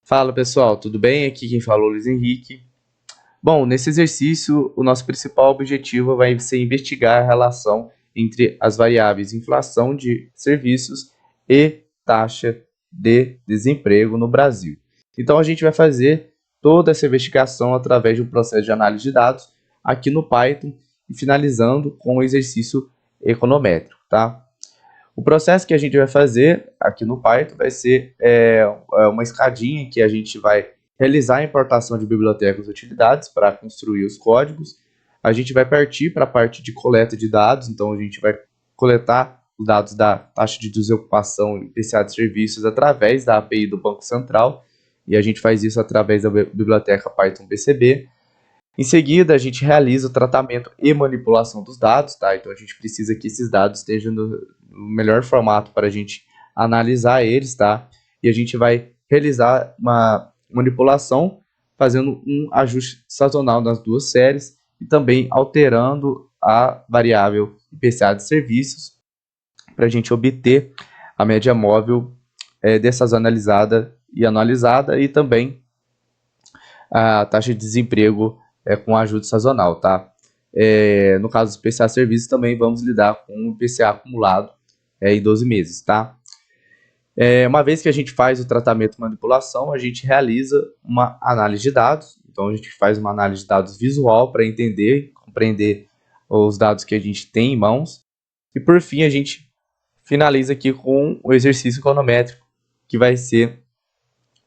Fala pessoal, tudo bem? Aqui quem fala é o Luiz Henrique. Bom, nesse exercício, o nosso principal objetivo vai ser investigar a relação entre as variáveis inflação de serviços e taxa de desemprego no Brasil. Então, a gente vai fazer toda essa investigação através de um processo de análise de dados aqui no Python e finalizando com o exercício econométrico, tá? O processo que a gente vai fazer aqui no Python vai ser uma escadinha que a gente vai realizar a importação de bibliotecas e utilidades para construir os códigos. A gente vai partir para a parte de coleta de dados, então a gente vai coletar os dados da taxa de desocupação e IPCA de serviços através da API do Banco Central, e a gente faz isso através da biblioteca Python BCB. Em seguida, a gente realiza o tratamento e manipulação dos dados, tá? Então a gente precisa que esses dados estejam no melhor formato para a gente analisar eles, tá? E a gente vai realizar uma manipulação fazendo um ajuste sazonal nas duas séries e também alterando a variável IPCA de serviços para a gente obter a média móvel dessazonalizada e anualizada e também a taxa de desemprego com ajuste sazonal, tá? No caso do IPCA serviços, também vamos lidar com o IPCA acumulado em 12 meses, tá? Uma vez que a gente faz o tratamento e manipulação, a gente realiza uma análise de dados. Então, a gente faz uma análise de dados visual para entender, compreender os dados que a gente tem em mãos. E, por fim, a gente finaliza aqui com o exercício econométrico, que vai ser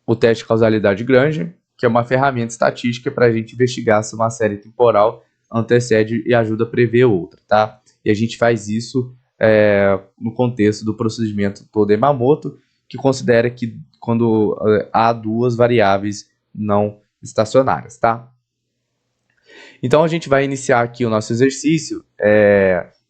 o teste de causalidade Granger, que é uma ferramenta estatística para a gente investigar se uma série temporal antecede e ajuda a prever outra, tá? E a gente faz isso no contexto do procedimento Toda-Yamamoto, que considera que quando há duas variáveis não estacionárias, tá? Então, a gente vai iniciar aqui o nosso exercício.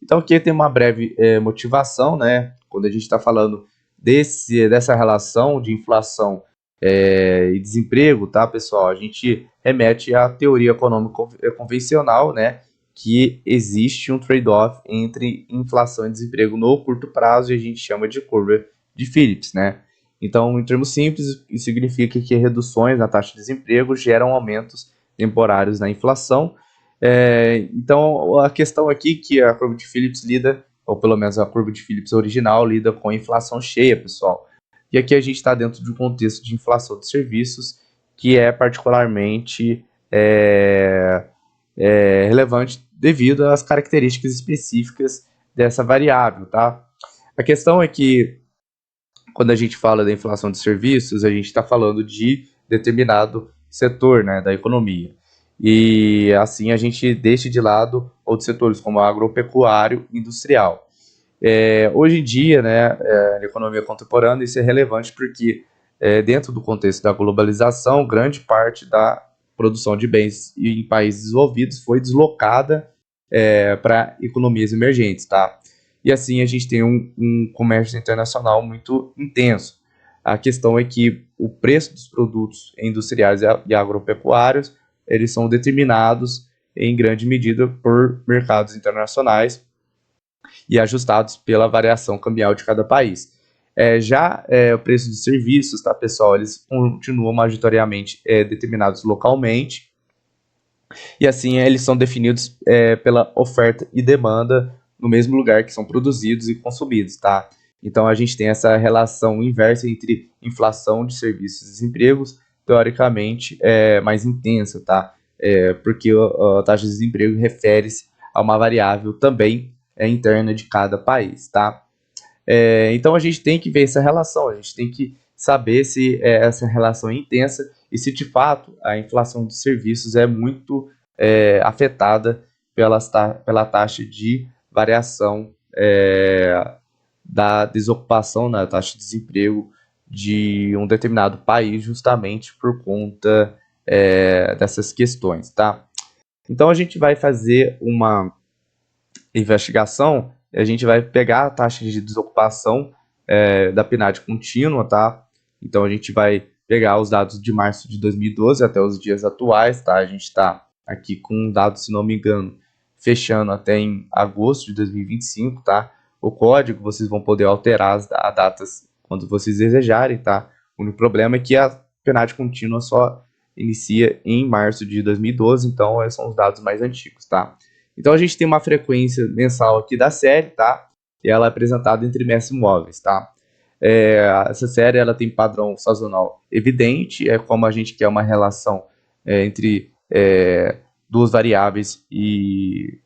Então, aqui tem uma breve motivação, né? Quando a gente está falando dessa relação de inflação e desemprego, tá, pessoal? A gente remete à teoria econômica convencional, né? Que existe um trade-off entre inflação e desemprego no curto prazo e a gente chama de curva de Phillips, né? Então, em termos simples, isso significa que reduções na taxa de desemprego geram aumentos temporários na inflação. Então, a questão aqui é que a curva de Phillips lida, ou pelo menos a curva de Phillips original, lida com a inflação cheia, pessoal. E aqui a gente está dentro de um contexto de inflação de serviços que é particularmente relevante devido às características específicas dessa variável, tá? A questão é que quando a gente fala da inflação de serviços, a gente está falando de determinado setor, né, da economia. E assim a gente deixa de lado outros setores como agropecuário e industrial. Hoje em dia, né, na economia contemporânea, isso é relevante porque dentro do contexto da globalização, grande parte da produção de bens em países desenvolvidos foi deslocada para economias emergentes, tá? E assim a gente tem um comércio internacional muito intenso. A questão é que o preço dos produtos industriais e agropecuários, eles são determinados em grande medida por mercados internacionais e ajustados pela variação cambial de cada país. O preço de serviços, tá, pessoal, eles continuam majoritariamente determinados localmente, e assim eles são definidos pela oferta e demanda no mesmo lugar que são produzidos e consumidos, tá? Então a gente tem essa relação inversa entre inflação de serviços e desempregos, teoricamente mais intensa, tá? Porque a taxa de desemprego refere-se a uma variável também interna de cada país, tá? Então a gente tem que ver essa relação, a gente tem que saber se essa relação é intensa e se de fato a inflação de serviços é muito afetada pela taxa de variação da desocupação, né, taxa de desemprego de um determinado país, justamente por conta dessas questões, tá? Então a gente vai fazer uma investigação, a gente vai pegar a taxa de desocupação da PNAD contínua, tá? Então a gente vai pegar os dados de março de 2012 até os dias atuais, tá? A gente está aqui com dados, se não me engano, fechando até em agosto de 2025, tá? O código vocês vão poder alterar as datas quando vocês desejarem, tá? O único problema é que PNAD contínua só inicia em março de 2012, então esses são os dados mais antigos, tá? Então a gente tem uma frequência mensal aqui da série, tá? E ela é apresentada em trimestres móveis, tá? Essa série ela tem padrão sazonal evidente, é como a gente quer uma relação entre duas variáveis e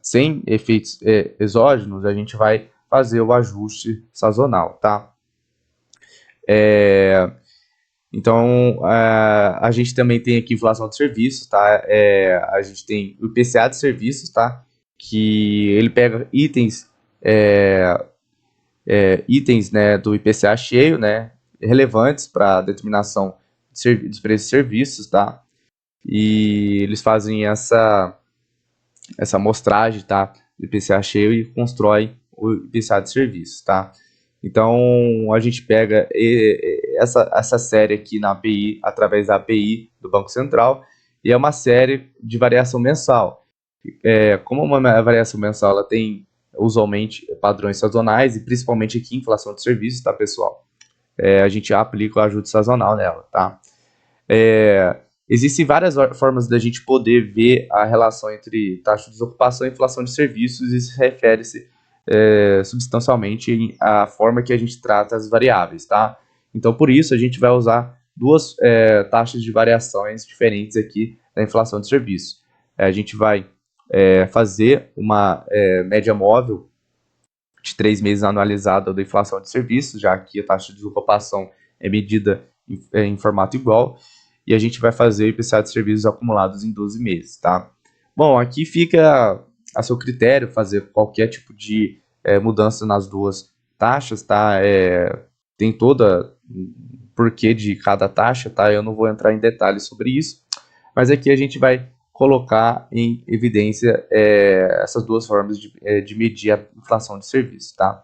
sem efeitos exógenos, a gente vai fazer o ajuste sazonal, tá? Então, a gente também tem aqui inflação de serviços, tá? A gente tem o IPCA de serviços, tá? Que ele pega itens, né, do IPCA cheio, né? Relevantes para a determinação dos preços e serviços, tá? E eles fazem essa amostragem, tá? Do IPCA cheio e constroem o IPCA de serviços, tá? Então, a gente pega essa série aqui na API, através da API do Banco Central, e é uma série de variação mensal. Como uma variação mensal ela tem, usualmente, padrões sazonais, e principalmente aqui inflação de serviços, tá, pessoal? A gente aplica o ajuste sazonal nela, tá? Existem várias formas da gente poder ver a relação entre taxa de desocupação e inflação de serviços, e isso refere-se substancialmente à forma que a gente trata as variáveis, tá? Então, por isso, a gente vai usar duas taxas de variações diferentes aqui da inflação de serviços. A gente vai fazer uma média móvel de 3 meses anualizada da inflação de serviços, já que a taxa de desocupação é medida em formato igual, e a gente vai fazer o IPCA de serviços acumulados em 12 meses, tá? Bom, aqui fica a seu critério fazer qualquer tipo de mudança nas duas taxas, tá? Tem toda porquê de cada taxa, tá? Eu não vou entrar em detalhes sobre isso, mas aqui a gente vai colocar em evidência essas duas formas de medir a inflação de serviços, tá?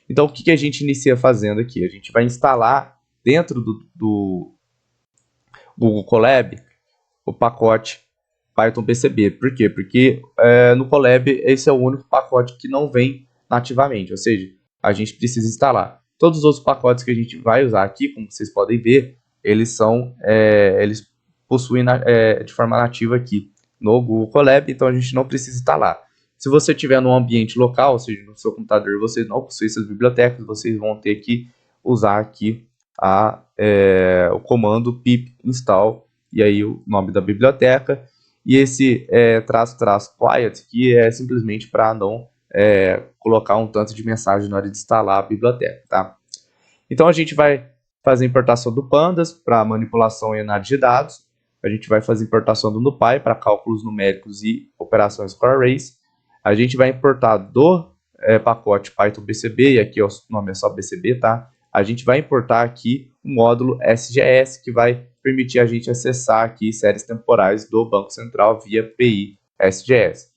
Então, o que a gente inicia fazendo aqui? A gente vai instalar dentro do Google Colab o pacote Python PCB. Por quê? Porque no Colab esse é o único pacote que não vem nativamente, ou seja, a gente precisa instalar. Todos os outros pacotes que a gente vai usar aqui, como vocês podem ver, eles possuem de forma nativa aqui no Google Colab, então a gente não precisa instalar. Se você tiver num ambiente local, ou seja, no seu computador, você não possui essas bibliotecas, vocês vão ter que usar aqui o comando pip install, e aí o nome da biblioteca, e esse --quiet, que é simplesmente para não colocar um tanto de mensagem na hora de instalar a biblioteca, tá? Então a gente vai fazer importação do Pandas para manipulação e análise de dados, a gente vai fazer importação do NumPy para cálculos numéricos e operações com arrays, a gente vai importar do pacote Python BCB, e aqui o nome é só BCB, tá? A gente vai importar aqui o módulo SGS, que vai permitir a gente acessar aqui séries temporais do Banco Central via API SGS.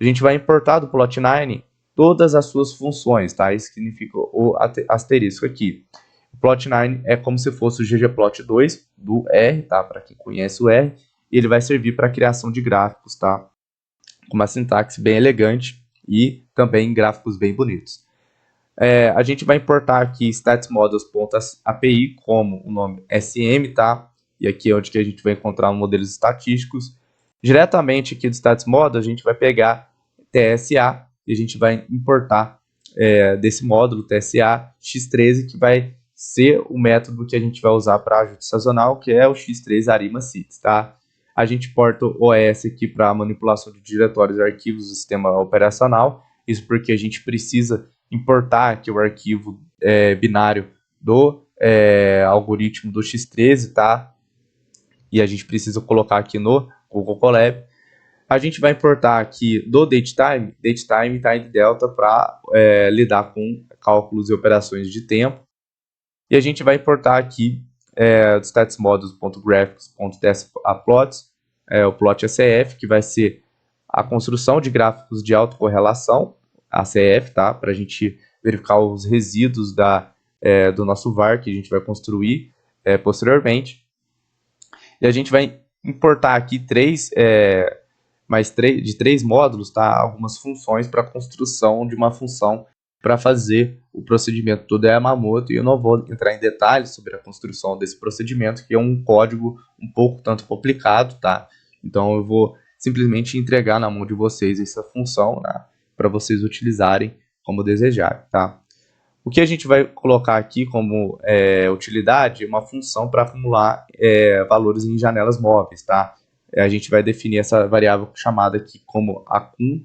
A gente vai importar do Plot9 todas as suas funções, tá? Isso significa o asterisco aqui. O Plot9 é como se fosse o ggplot2 do R, tá? Para quem conhece o R, e ele vai servir para a criação de gráficos, tá? Com uma sintaxe bem elegante e também gráficos bem bonitos. A gente vai importar aqui statsmodels.api como o nome SM, tá? E aqui é onde que a gente vai encontrar modelos estatísticos. Diretamente aqui do statsmodel, a gente vai pegar TSA e a gente vai importar desse módulo TSA x13, que vai ser o método que a gente vai usar para ajuste sazonal, que é o x3 arima sits, tá? A gente importa o OS aqui para manipulação de diretórios e arquivos do sistema operacional, isso porque a gente precisa importar aqui o arquivo binário do algoritmo do x13, tá? E a gente precisa colocar aqui no Google Colab. A gente vai importar aqui do datetime está em delta para lidar com cálculos e operações de tempo. E a gente vai importar aqui do statsmodels.graphics.testaplots, o plot ACF, que vai ser a construção de gráficos de autocorrelação, ACF, tá? Para a gente verificar os resíduos do nosso var que a gente vai construir posteriormente. E a gente vai importar aqui três módulos, tá? Algumas funções para a construção de uma função para fazer o procedimento todo é Yamamoto, e eu não vou entrar em detalhes sobre a construção desse procedimento, que é um código um pouco tanto complicado, tá? Então eu vou simplesmente entregar na mão de vocês essa função, né, para vocês utilizarem como desejar, tá? O que a gente vai colocar aqui como utilidade é uma função para acumular valores em janelas móveis, tá? A gente vai definir essa variável chamada aqui como acump,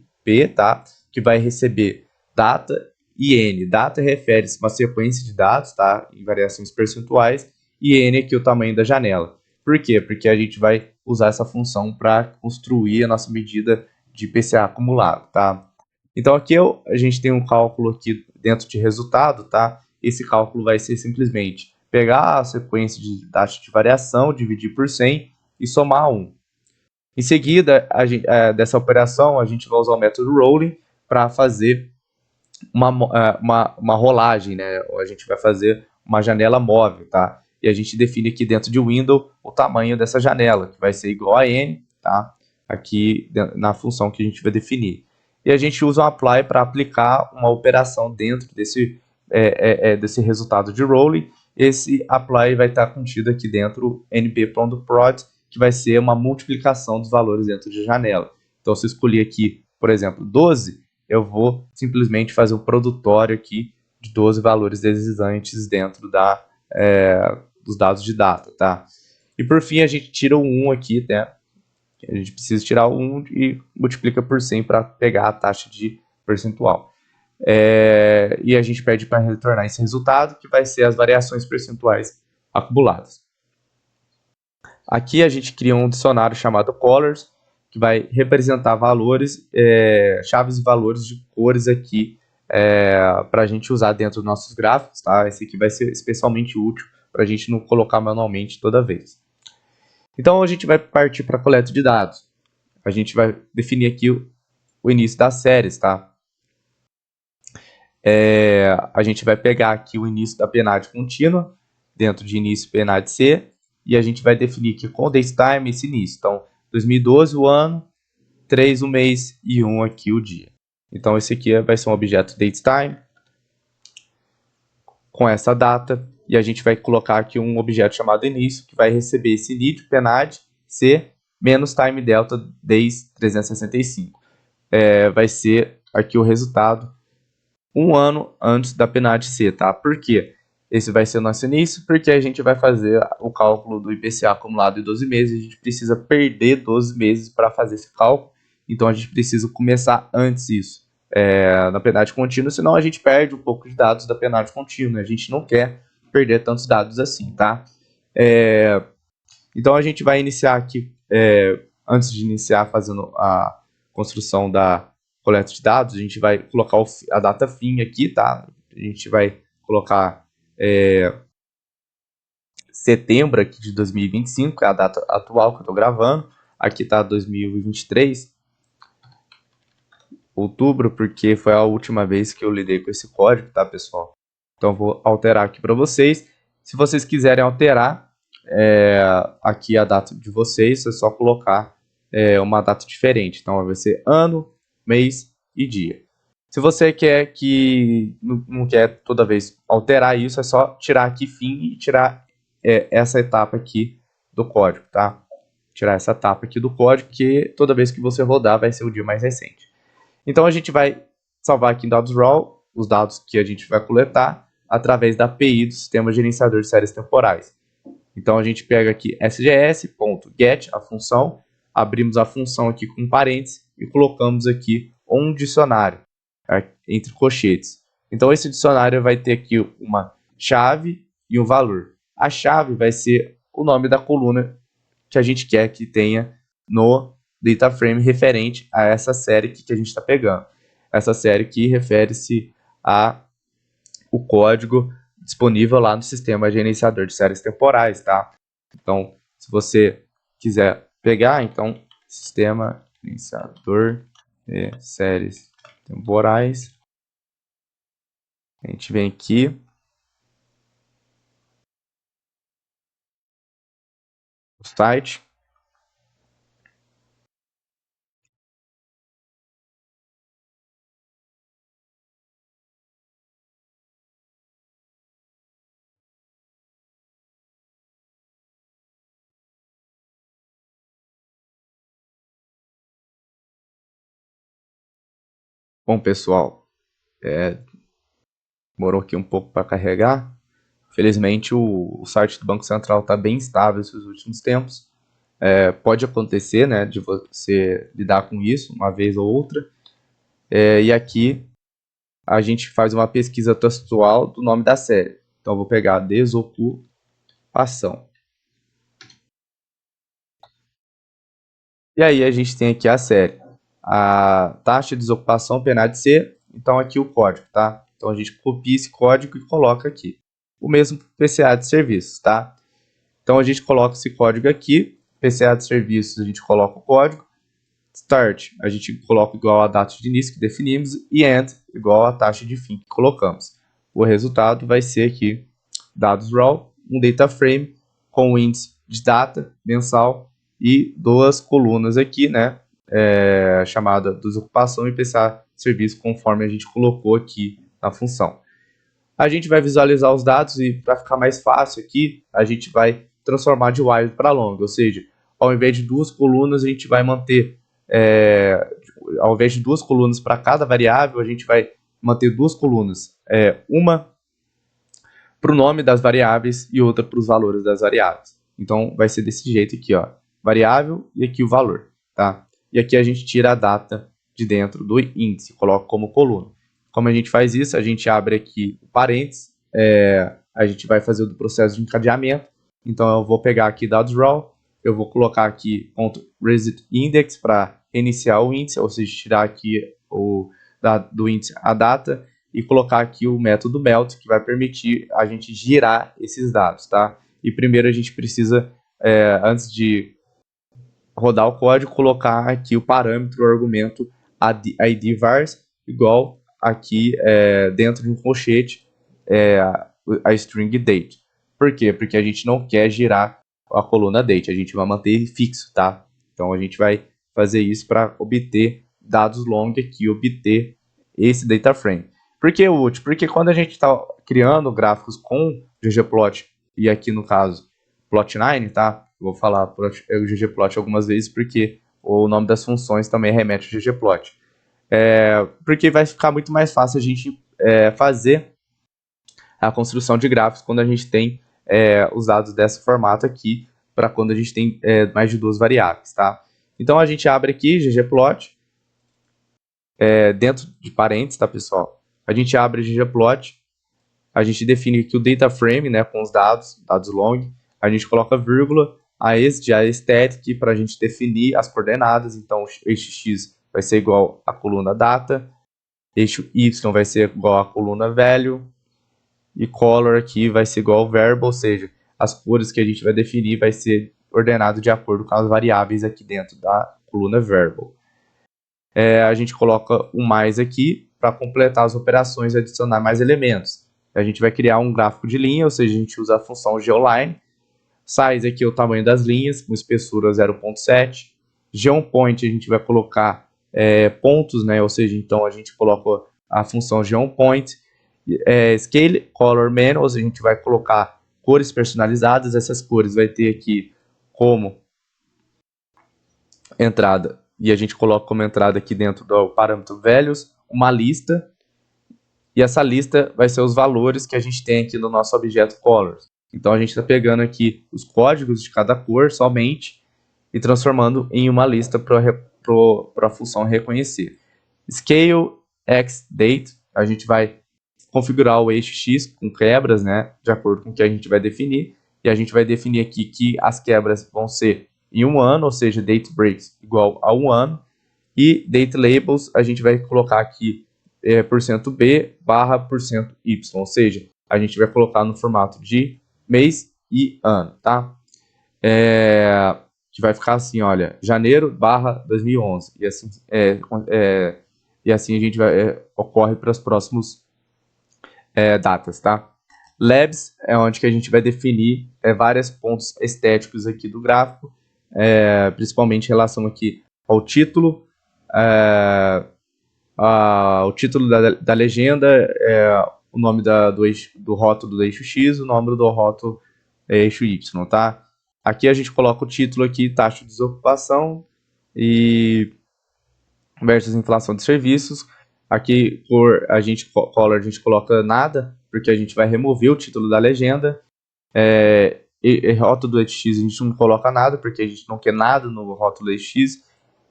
tá? Que vai receber data e n. Data refere-se a uma sequência de dados, tá? Em variações percentuais, e n aqui o tamanho da janela. Por quê? Porque a gente vai usar essa função para construir a nossa medida de PCA acumulado, tá? Então aqui a gente tem um cálculo aqui dentro de resultado, tá? Esse cálculo vai ser simplesmente pegar a sequência de taxa de variação, dividir por 100 e somar 1. Em seguida, dessa operação, a gente vai usar o método rolling para fazer uma rolagem, né? A gente vai fazer uma janela móvel, tá? E a gente define aqui dentro de window o tamanho dessa janela, que vai ser igual a n, tá? Aqui na função que a gente vai definir. E a gente usa um apply para aplicar uma operação dentro desse resultado de rolling. Esse apply vai estar contido aqui dentro np.prod, que vai ser uma multiplicação dos valores dentro de janela. Então, se eu escolher aqui, por exemplo, 12, eu vou simplesmente fazer um produtório aqui de 12 valores deslizantes dentro dos dados de data, tá? E por fim, a gente tira o 1 aqui, né? A gente precisa tirar o 1 e multiplica por 100 para pegar a taxa de percentual. E a gente pede para retornar esse resultado, que vai ser as variações percentuais acumuladas. Aqui a gente cria um dicionário chamado colors, que vai representar valores, chaves e valores de cores aqui para a gente usar dentro dos nossos gráficos, tá? Esse aqui vai ser especialmente útil para a gente não colocar manualmente toda vez. Então a gente vai partir para a coleta de dados. A gente vai definir aqui o início das séries, tá? A gente vai pegar aqui o início da PNAD contínua, dentro de início PNAD C, e a gente vai definir aqui com o datetime esse início. Então, 2012 o ano, 3 o mês e 1 aqui o dia. Então, esse aqui vai ser um objeto datetime com essa data, e a gente vai colocar aqui um objeto chamado início, que vai receber esse init PNAD C menos time delta days 365. Vai ser aqui o resultado um ano antes da PNAD C, tá? Por quê? Esse vai ser o nosso início, porque a gente vai fazer o cálculo do IPCA acumulado em 12 meses, a gente precisa perder 12 meses para fazer esse cálculo, então a gente precisa começar antes isso, na PNAD contínua, senão a gente perde um pouco de dados da PNAD contínua, a gente não quer perder tantos dados assim, tá? Então a gente vai iniciar aqui, antes de iniciar fazendo a construção da coleta de dados, a gente vai colocar a data fim aqui, tá? A gente vai colocar setembro aqui de 2025, que é a data atual que eu estou gravando. Aqui está 2023, outubro, porque foi a última vez que eu lidei com esse código, tá, pessoal? Então, vou alterar aqui para vocês. Se vocês quiserem alterar aqui a data de vocês, é só colocar uma data diferente. Então, vai ser ano, mês e dia. Se você quer que não quer toda vez alterar isso, é só tirar aqui fim e tirar essa etapa aqui do código, tá? Tirar essa etapa aqui do código, que toda vez que você rodar vai ser o dia mais recente. Então a gente vai salvar aqui em dados raw os dados que a gente vai coletar através da API do sistema gerenciador de séries temporais. Então a gente pega aqui sgs.get, a função, abrimos a função aqui com parênteses e colocamos aqui um dicionário entre colchetes. Então esse dicionário vai ter aqui uma chave e um valor. A chave vai ser o nome da coluna que a gente quer que tenha no data frame referente a essa série que a gente está pegando. Essa série que refere-se a o código disponível lá no sistema gerenciador de séries temporais, tá? Então, se você quiser pegar, então, sistema gerenciador de séries temporais, a gente vem aqui, no site, Bom, pessoal, demorou aqui um pouco para carregar. Felizmente, o site do Banco Central está bem estável esses últimos tempos. Pode acontecer, né, de você lidar com isso uma vez ou outra. E aqui a gente faz uma pesquisa textual do nome da série. Então, eu vou pegar desocupação. E aí a gente tem aqui a série. A taxa de desocupação PNAD-C, então aqui o código, tá? Então a gente copia esse código e coloca aqui. O mesmo PCA de serviços, tá? Então a gente coloca esse código aqui, PCA de serviços a gente coloca o código, start a gente coloca igual a data de início que definimos e end igual a taxa de fim que colocamos. O resultado vai ser aqui, dados raw, um data frame com o índice de data mensal e duas colunas aqui, né, chamada desocupação e PCA de serviço, conforme a gente colocou aqui na função. A gente vai visualizar os dados e, para ficar mais fácil aqui, a gente vai transformar de while para long, ou seja, ao invés de duas colunas, a gente vai manter, ao invés de duas colunas para cada variável, a gente vai manter duas colunas, uma para o nome das variáveis e outra para os valores das variáveis. Então, vai ser desse jeito aqui, ó, variável e aqui o valor, tá? E aqui a gente tira a data de dentro do índice, coloca como coluna. Como a gente faz isso? A gente abre aqui o parênteses, a gente vai fazer o processo de encadeamento. Então, eu vou pegar aqui dados raw, eu vou colocar aqui .resetIndex para reiniciar o índice, ou seja, tirar aqui do índice a data, e colocar aqui o método melt, que vai permitir a gente girar esses dados, tá? E primeiro a gente precisa, antes de rodar o código, colocar aqui o parâmetro, o argumento id vars, igual aqui dentro de um colchete, a string date. Por quê? Porque a gente não quer girar a coluna date, a gente vai manter fixo, tá? Então a gente vai fazer isso para obter dados long aqui, obter esse data frame. Por que útil? Porque quando a gente está criando gráficos com ggplot, e aqui no caso plotline, tá? Vou falar o ggplot algumas vezes porque o nome das funções também remete ao ggplot. Porque vai ficar muito mais fácil a gente fazer a construção de gráficos quando a gente tem os dados desse formato aqui, para quando a gente tem mais de duas variáveis, tá? Então a gente abre aqui ggplot, dentro de parênteses, tá, pessoal? A gente abre ggplot, a gente define aqui o data frame, né, com os dados long, a gente coloca vírgula, a static para a gente definir as coordenadas, então eixo x vai ser igual à coluna data, eixo y vai ser igual à coluna value, e color aqui vai ser igual ao verbo, ou seja, as cores que a gente vai definir vai ser ordenado de acordo com as variáveis aqui dentro da coluna verbo. A gente coloca um mais aqui para completar as operações e adicionar mais elementos. A gente vai criar um gráfico de linha, ou seja, a gente usa a função geoline. Size aqui é o tamanho das linhas, com espessura 0.7. GeoPoint a gente vai colocar pontos, né? Ou seja, então a gente coloca a função GeoPoint. Scale Color Menus, a gente vai colocar cores personalizadas. Essas cores vai ter aqui como entrada, e a gente coloca como entrada aqui dentro do parâmetro values, uma lista, e essa lista vai ser os valores que a gente tem aqui no nosso objeto colors. Então a gente está pegando aqui os códigos de cada cor somente e transformando em uma lista para a função reconhecer. Scale X Date, a gente vai configurar o eixo X com quebras, né, de acordo com o que a gente vai definir, e a gente vai definir aqui que as quebras vão ser em um ano, ou seja, date breaks igual a um ano, e date labels a gente vai colocar aqui %B barra %Y, ou seja, a gente vai colocar no formato de mês e ano, tá? Que vai ficar assim, olha, janeiro barra 2011, e assim, e assim a gente vai, ocorre para os próximos datas, tá? Labs é onde que a gente vai definir vários pontos estéticos aqui do gráfico, principalmente em relação aqui ao título, o título da legenda, o nome do rótulo do eixo X, o nome do rótulo eixo Y, tá? Aqui a gente coloca o título aqui, taxa de desocupação e versus inflação de serviços. Aqui por a gente color a gente coloca nada, porque a gente vai remover o título da legenda. E rótulo EX a gente não coloca nada, porque a gente não quer nada no rótulo EX.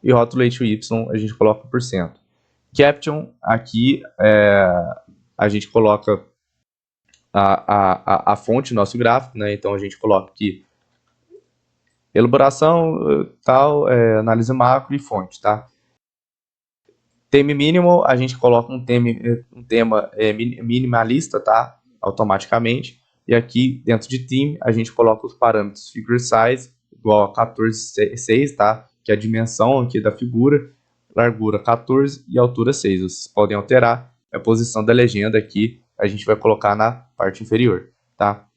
E rótulo HY a gente coloca por cento. Caption, aqui a gente coloca a fonte do nosso gráfico, né? Então a gente coloca aqui elaboração, tal, análise macro e fonte, tá? Theme mínimo, a gente coloca um tema minimalista, tá? Automaticamente. E aqui, dentro de theme, a gente coloca os parâmetros figure size, igual a 14,6, tá? Que é a dimensão aqui da figura, largura 14 e altura 6. Vocês podem alterar a posição da legenda aqui, a gente vai colocar na parte inferior, tá?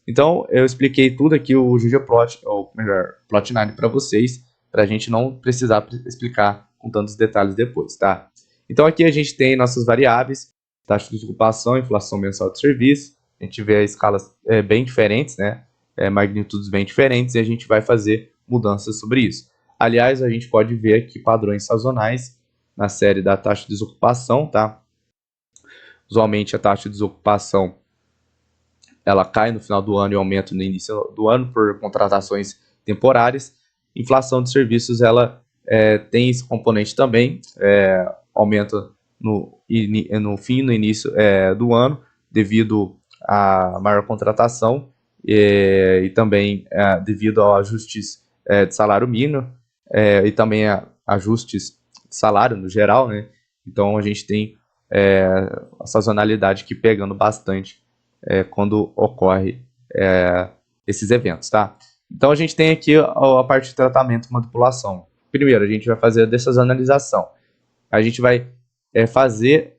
Então, eu expliquei tudo aqui o ggplot, ou melhor, Plotnine para vocês, para a gente não precisar explicar com tantos detalhes depois, tá? Então, aqui a gente tem nossas variáveis, taxa de ocupação, inflação mensal de serviço, a gente vê escalas bem diferentes, né? Magnitudes bem diferentes, e a gente vai fazer mudanças sobre isso. Aliás, a gente pode ver aqui padrões sazonais na série da taxa de desocupação, tá? Usualmente a taxa de desocupação ela cai no final do ano e aumenta no início do ano por contratações temporárias. Inflação de serviços ela tem esse componente também, aumenta no fim, no início do ano, devido à maior contratação e também devido a ajustes de salário mínimo e também a ajustes de salário no geral, né? Então a gente tem a sazonalidade aqui pegando bastante quando ocorre esses eventos, tá? Então a gente tem aqui a parte de tratamento e manipulação. Primeiro, a gente vai fazer a dessazonalização. A gente vai fazer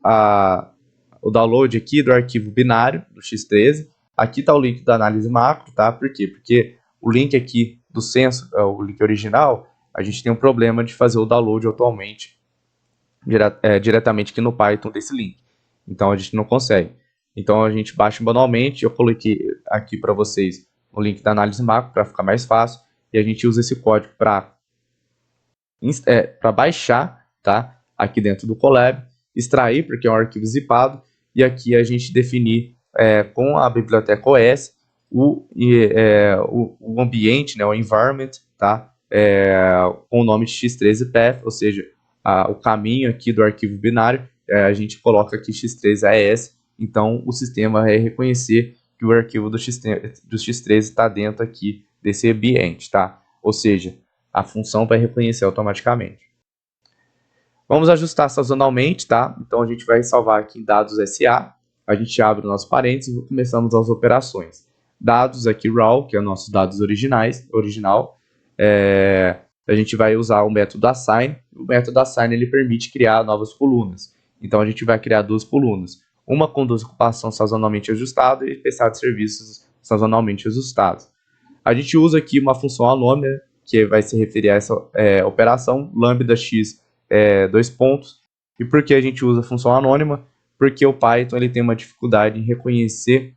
o download aqui do arquivo binário do X13. Aqui está o link da análise macro, tá? Por quê? Porque o link aqui do censo, o link original, a gente tem um problema de fazer o download atualmente diretamente aqui no Python desse link. Então a gente não consegue. Então a gente baixa manualmente. Eu coloquei aqui para vocês o link da análise macro para ficar mais fácil. E a gente usa esse código para baixar, tá? Aqui dentro do Colab, extrair, porque é um arquivo zipado. E aqui a gente definir com a biblioteca OS o ambiente, né, o environment, tá? Com o nome de x13path, ou seja, o caminho aqui do arquivo binário, a gente coloca aqui x13as. Então, o sistema vai reconhecer que o arquivo do X13 está dentro aqui desse ambiente, tá? Ou seja, a função vai reconhecer automaticamente. Vamos ajustar sazonalmente, tá? Então, a gente vai salvar aqui em dados SA. A gente abre o nosso parênteses e começamos as operações. Dados aqui raw, que é nossos dados original. A gente vai usar o método assign. O método assign ele permite criar novas colunas. Então, a gente vai criar duas colunas. Uma com desocupação sazonalmente ajustada e PSA de serviços sazonalmente ajustados. A gente usa aqui uma função anônima, que vai se referir a essa operação, lambda x, 2 pontos. E por que a gente usa a função anônima? Porque o Python ele tem uma dificuldade em reconhecer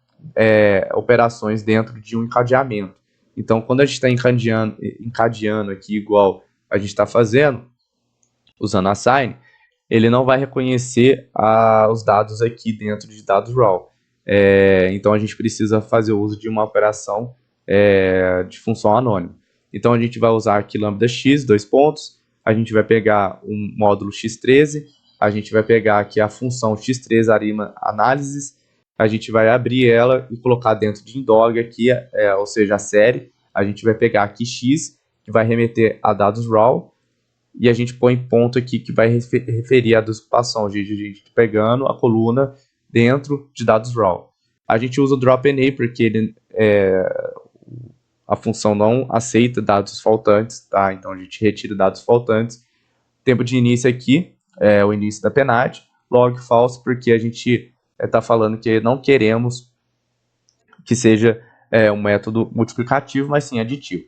operações dentro de um encadeamento. Então, quando a gente está encadeando aqui, igual a gente está fazendo, usando assign, ele não vai reconhecer os dados aqui dentro de dados raw. Então, a gente precisa fazer uso de uma operação de função anônima. Então, a gente vai usar aqui lambda x, 2 pontos, a gente vai pegar um módulo x13, a gente vai pegar aqui a função x13 arima análises, a gente vai abrir ela e colocar dentro de indog aqui, ou seja, a série, a gente vai pegar aqui x, que vai remeter a dados raw, e a gente põe ponto aqui que vai referir a desocupação, a gente pegando a coluna dentro de dados raw. A gente usa o dropNA porque a função não aceita dados faltantes, tá? Então a gente retira dados faltantes. Tempo de início aqui é o início da penade. Log false porque a gente está falando que não queremos que seja um método multiplicativo, mas sim aditivo,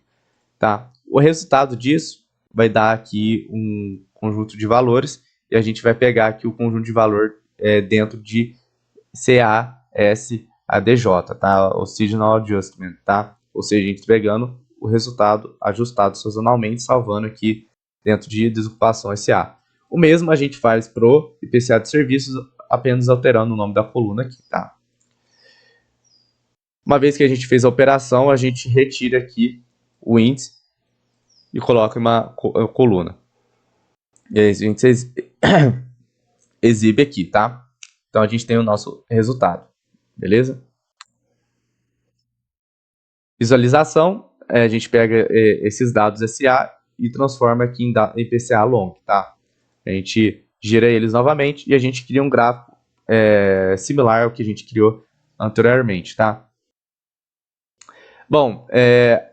tá? O resultado disso vai dar aqui um conjunto de valores e a gente vai pegar aqui o conjunto de valor dentro de CASADJ, tá? O Seasonal Adjustment, tá? Ou seja, a gente pegando o resultado ajustado sazonalmente, salvando aqui dentro de desocupação SA. O mesmo a gente faz pro IPCA de serviços, apenas alterando o nome da coluna aqui, tá? Uma vez que a gente fez a operação, a gente retira aqui o índice e coloca em uma coluna. E aí a gente exibe aqui, tá? Então a gente tem o nosso resultado, beleza? Visualização, a gente pega esses dados SA e transforma aqui em IPCA long, tá? A gente gira eles novamente e a gente cria um gráfico similar ao que a gente criou anteriormente, tá? Bom,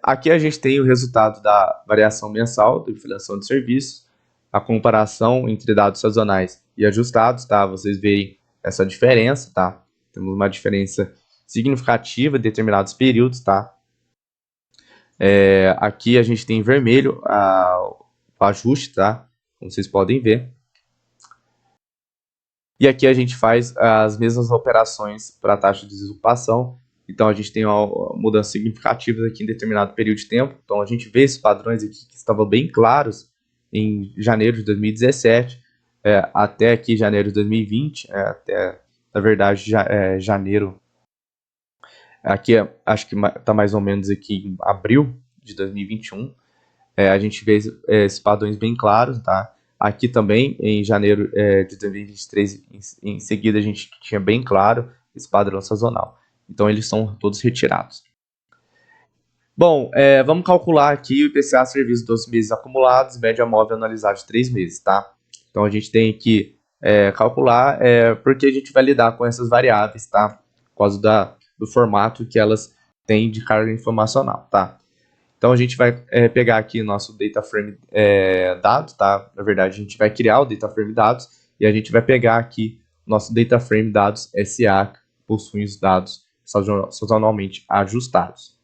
aqui a gente tem o resultado da variação mensal da inflação de serviços, a comparação entre dados sazonais e ajustados, tá? Vocês veem essa diferença, tá? Temos uma diferença significativa em determinados períodos, tá? Aqui a gente tem em vermelho o ajuste, tá? Como vocês podem ver. E aqui a gente faz as mesmas operações para a taxa de desocupação. Então a gente tem uma mudança significativa aqui em determinado período de tempo. Então a gente vê esses padrões aqui que estavam bem claros em janeiro de 2017 até aqui janeiro de 2020, até, na verdade, janeiro. Aqui acho que está mais ou menos aqui em abril de 2021. A gente vê esses padrões bem claros, tá? Aqui também, em janeiro de 2023, em seguida, a gente tinha bem claro esse padrão sazonal. Então, eles são todos retirados. Bom, vamos calcular aqui o IPCA serviço 12 meses acumulados, média móvel analisada de 3 meses, tá? Então, a gente tem que calcular porque a gente vai lidar com essas variáveis, tá? Por causa do formato que elas têm de carga informacional, tá? Então, a gente vai pegar aqui o nosso data frame dados, tá? Na verdade, a gente vai criar o data frame dados e a gente vai pegar aqui o nosso data frame dados SA, que possui os dados sazonalmente ajustados.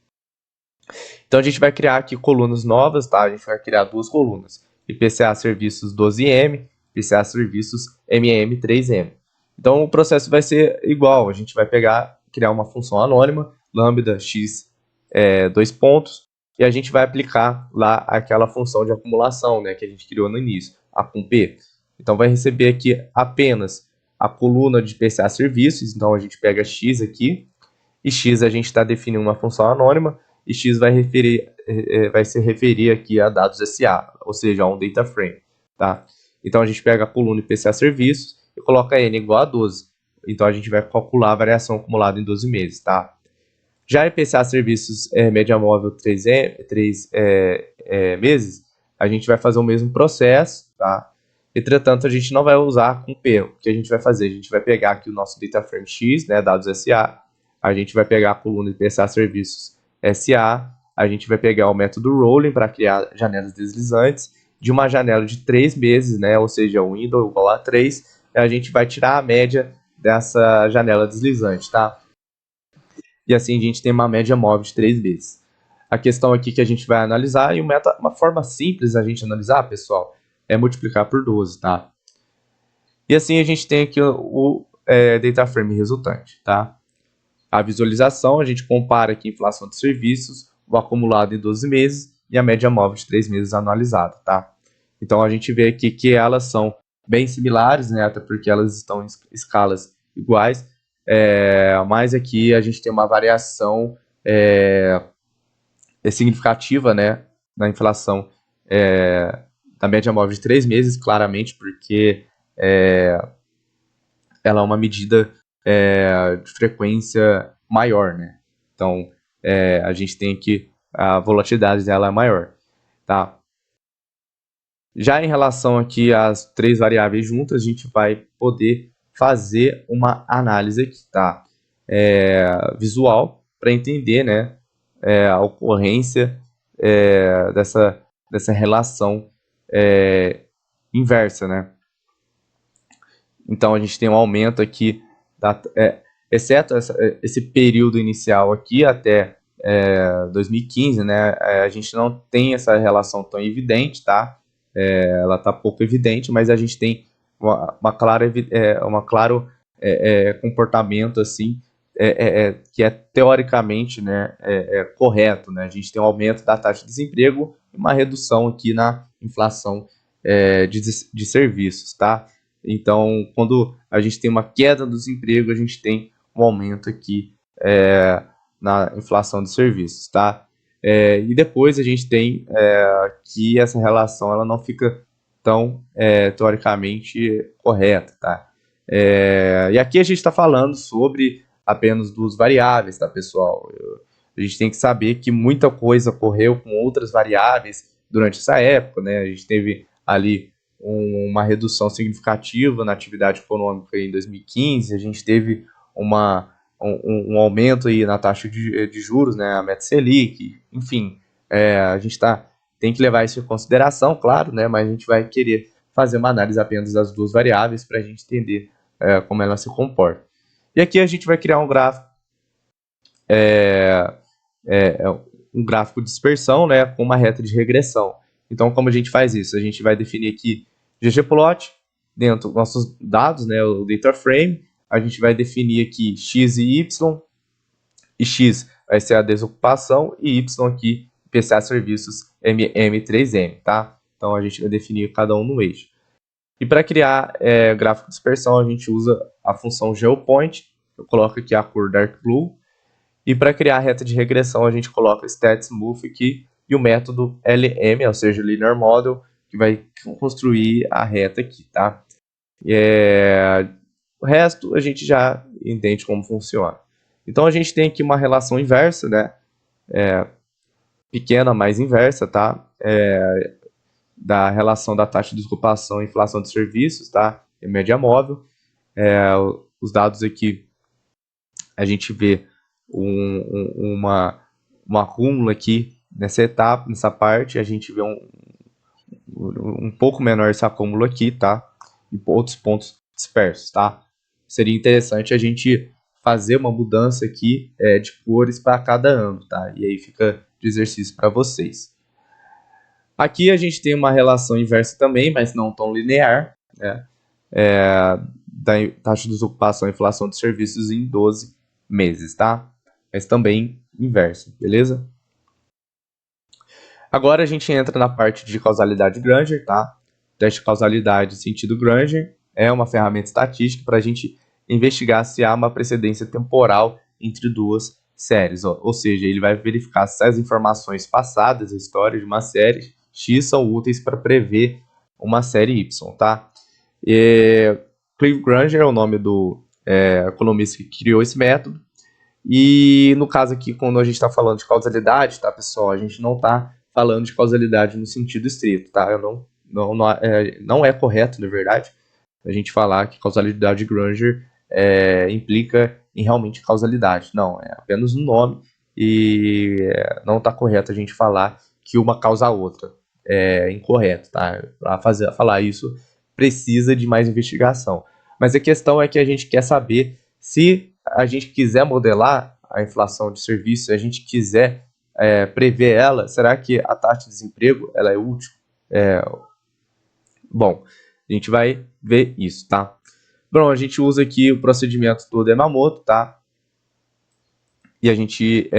Então, a gente vai criar aqui colunas novas, tá? A gente vai criar duas colunas. IPCA serviços 12M, IPCA serviços MM3M. Então, o processo vai ser igual. A gente vai criar uma função anônima, lambda x 2 pontos, e a gente vai aplicar lá aquela função de acumulação, né, que a gente criou no início, a cum-p. Então, vai receber aqui apenas a coluna de IPCA serviços. Então, a gente pega x aqui, e x a gente está definindo uma função anônima, e x vai se referir aqui a dados SA, ou seja, a um data frame, tá? Então, a gente pega a coluna IPCA serviços e coloca n igual a 12. Então, a gente vai calcular a variação acumulada em 12 meses, tá? Já IPCA serviços média móvel 3 meses, a gente vai fazer o mesmo processo, tá? Entretanto, a gente não vai usar com P. O que a gente vai fazer? A gente vai pegar aqui o nosso data frame X, né, dados SA, a gente vai pegar a coluna IPCA serviços SA, a gente vai pegar o método rolling para criar janelas deslizantes de uma janela de 3 meses, né, ou seja, o window igual a 3, a gente vai tirar a média dessa janela deslizante, tá? E assim a gente tem uma média móvel de 3 meses. A questão aqui que a gente vai analisar, e uma forma simples a gente analisar, pessoal, é multiplicar por 12, tá? E assim a gente tem aqui o data frame resultante, tá? A visualização, a gente compara aqui a inflação de serviços, o acumulado em 12 meses e a média móvel de 3 meses analisada, tá? Então, a gente vê aqui que elas são bem similares, né? Até porque elas estão em escalas iguais, mas aqui a gente tem uma variação significativa, né? Na inflação da média móvel de 3 meses, claramente, porque ela é uma medida de frequência maior, né? Então, a gente tem aqui a volatilidade dela é maior, tá? Já em relação aqui às 3 variáveis juntas, a gente vai poder fazer uma análise aqui, tá? Visual, para entender, né, a ocorrência dessa relação inversa, né? Então, a gente tem um aumento aqui, exceto esse período inicial aqui até 2015, né? A gente não tem essa relação tão evidente, tá? Ela está pouco evidente, mas a gente tem claro comportamento assim, que é teoricamente, né, correto, né? A gente tem um aumento da taxa de desemprego e uma redução aqui na inflação de serviços, tá? Então, quando a gente tem uma queda do desemprego, a gente tem um aumento aqui na inflação de serviços, tá? E depois a gente tem que essa relação ela não fica tão teoricamente correta, tá? E aqui a gente está falando sobre apenas duas variáveis, tá, pessoal? A gente tem que saber que muita coisa ocorreu com outras variáveis durante essa época, né? A gente teve ali uma redução significativa na atividade econômica em 2015, a gente teve um aumento aí na taxa de juros, né, a meta Selic, enfim, a gente tem que levar isso em consideração, claro, né, mas a gente vai querer fazer uma análise apenas das duas variáveis para a gente entender como ela se comporta. E aqui a gente vai criar um gráfico, um gráfico de dispersão, né, com uma reta de regressão. Então, como a gente faz isso? A gente vai definir aqui ggplot, dentro dos nossos dados, né, o data frame, a gente vai definir aqui x e y, e x vai ser a desocupação, e y aqui, IPCA serviços M3M, tá? Então, a gente vai definir cada um no eixo. E para criar gráfico de dispersão, a gente usa a função geopoint, eu coloco aqui a cor dark blue, e para criar a reta de regressão, a gente coloca statsmove aqui, e o método LM, ou seja, Linear Model, que vai construir a reta aqui, tá? O resto a gente já entende como funciona. Então a gente tem aqui uma relação inversa, né? Pequena, mas inversa, tá? Da relação da taxa de ocupação e inflação de serviços, tá? Em média móvel. Os dados aqui, a gente vê uma acúmulo aqui nessa etapa, nessa parte, a gente vê um pouco menor esse acúmulo aqui, tá? E outros pontos dispersos, tá? Seria interessante a gente fazer uma mudança aqui de cores para cada ano, tá? E aí fica de exercício para vocês. Aqui a gente tem uma relação inversa também, mas não tão linear, né? Da taxa de desocupação e inflação de serviços em 12 meses, tá? Mas também inversa, beleza? Agora a gente entra na parte de causalidade Granger, tá? Teste de causalidade sentido Granger é uma ferramenta estatística para a gente investigar se há uma precedência temporal entre duas séries, ou seja, ele vai verificar se as informações passadas, a história de uma série X são úteis para prever uma série Y, tá? Clive Granger é o nome do economista que criou esse método, e no caso aqui, quando a gente está falando de causalidade, tá, pessoal, a gente não está falando de causalidade no sentido estrito, tá? Não é correto, na verdade, a gente falar que causalidade Granger implica em realmente causalidade. Não, é apenas um nome e não está correto a gente falar que uma causa a outra. É incorreto, tá? Para falar isso precisa de mais investigação. Mas a questão é que a gente quer saber se a gente quiser modelar a inflação de serviços, se a gente quiser prever ela, será que a taxa de desemprego ela é útil? Bom, a gente vai ver isso, tá? Bom, a gente usa aqui o procedimento do Yamamoto, tá? E a gente